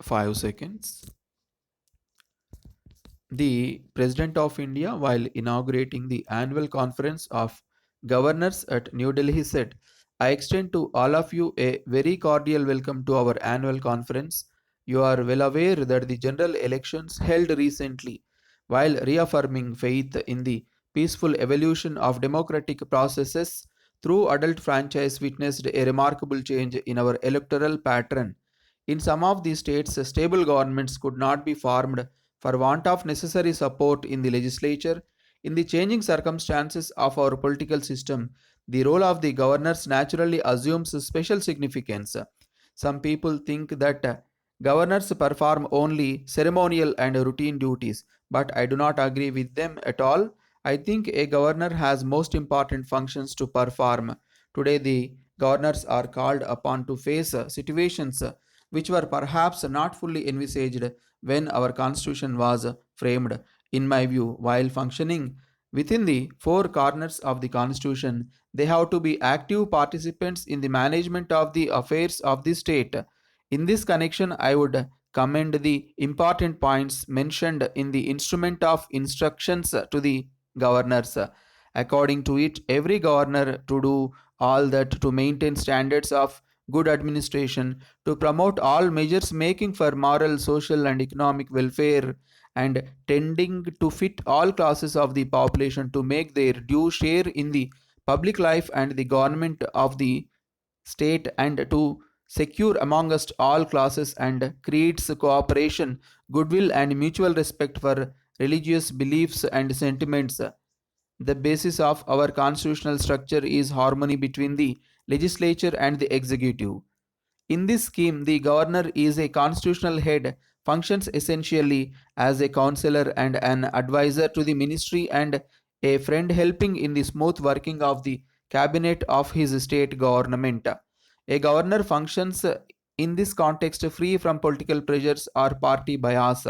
5 seconds. The President of India, while inaugurating the annual conference of governors at New Delhi, said, I extend to all of you a very cordial welcome to our annual conference. You are well aware that the general elections held recently, while reaffirming faith in the peaceful evolution of democratic processes through adult franchise, witnessed a remarkable change in our electoral pattern. In some of these states, stable governments could not be formed for want of necessary support in the legislature. In the changing circumstances of our political system, the role of the governors naturally assumes special significance. Some people think that governors perform only ceremonial and routine duties, but I do not agree with them at all. I think a governor has most important functions to perform. Today, the governors are called upon to face situations which were perhaps not fully envisaged when our constitution was framed. In my view, while functioning within the four corners of the constitution, they have to be active participants in the management of the affairs of the state. In this connection, I would commend the important points mentioned in the instrument of instructions to the governors. According to it, every governor to do all that to maintain standards of good administration, to promote all measures making for moral, social, and economic welfare, and tending to fit all classes of the population to make their due share in the public life and the government of the state, and to secure amongst all classes and creates cooperation, goodwill, and mutual respect for religious beliefs and sentiments. The basis of our constitutional structure is harmony between the legislature and the executive. In this scheme, the governor is a constitutional head, functions essentially as a counselor and an advisor to the ministry, and a friend helping in the smooth working of the cabinet of his state government. A governor functions in this context free from political pressures or party bias.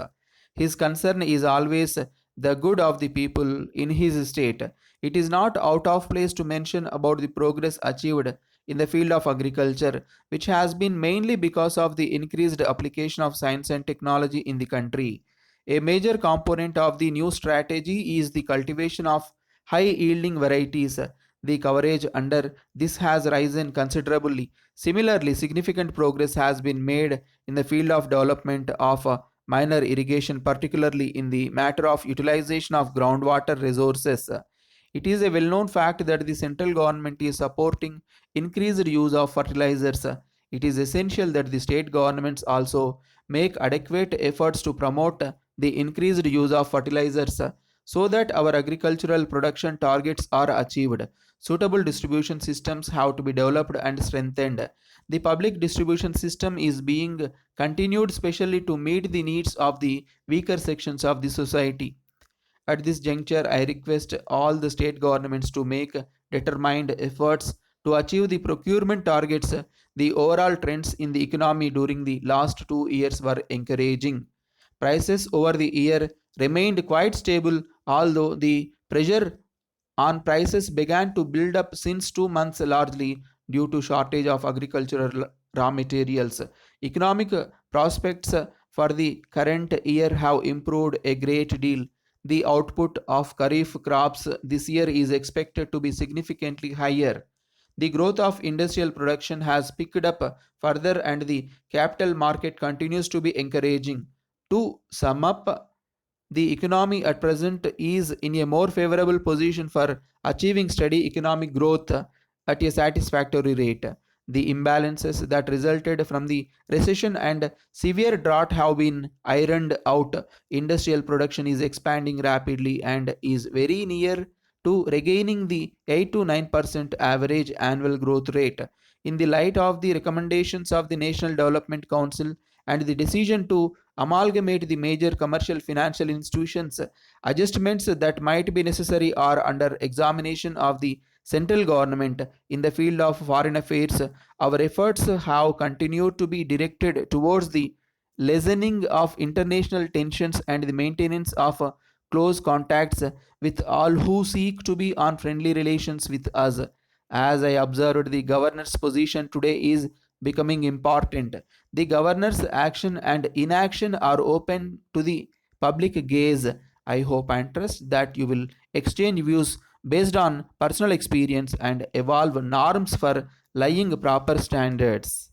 His concern is always the good of the people in his state. It is not out of place to mention about the progress achieved in the field of agriculture, which has been mainly because of the increased application of science and technology in the country. A major component of the new strategy is the cultivation of high yielding varieties. The coverage under this has risen considerably. Similarly, significant progress has been made in the field of development of minor irrigation, particularly in the matter of utilization of groundwater resources. It is a well known fact that the central government is supporting increased use of fertilizers. It is essential that the state governments also make adequate efforts to promote the increased use of fertilizers so that our agricultural production targets are achieved. Suitable distribution systems have to be developed and strengthened. The public distribution system is being continued specially to meet the needs of the weaker sections of the society. At this juncture, I request all the state governments to make determined efforts to achieve the procurement targets. The overall trends in the economy during the last 2 years were encouraging. Prices over the year remained quite stable, although the pressure on prices began to build up since 2 months, largely due to shortage of agricultural raw materials. Economic prospects for the current year have improved a great deal. The output of kharif crops this year is expected to be significantly higher. The growth of industrial production has picked up further, and the capital market continues to be encouraging. To sum up, the economy at present is in a more favorable position for achieving steady economic growth at a satisfactory rate. The imbalances that resulted from the recession and severe drought have been ironed out. Industrial production is expanding rapidly and is very near to regaining the 8 to 9% average annual growth rate. In the light of the recommendations of the National Development Council and the decision to amalgamate the major commercial financial institutions, adjustments that might be necessary are under examination of the central government. In the field of foreign affairs, our efforts have continued to be directed towards the lessening of international tensions and the maintenance of close contacts with all who seek to be on friendly relations with us. As I observed, the governor's position today is becoming important. The governor's action and inaction are open to the public gaze. I hope and trust that you will exchange views based on personal experience and evolve norms for lying proper standards.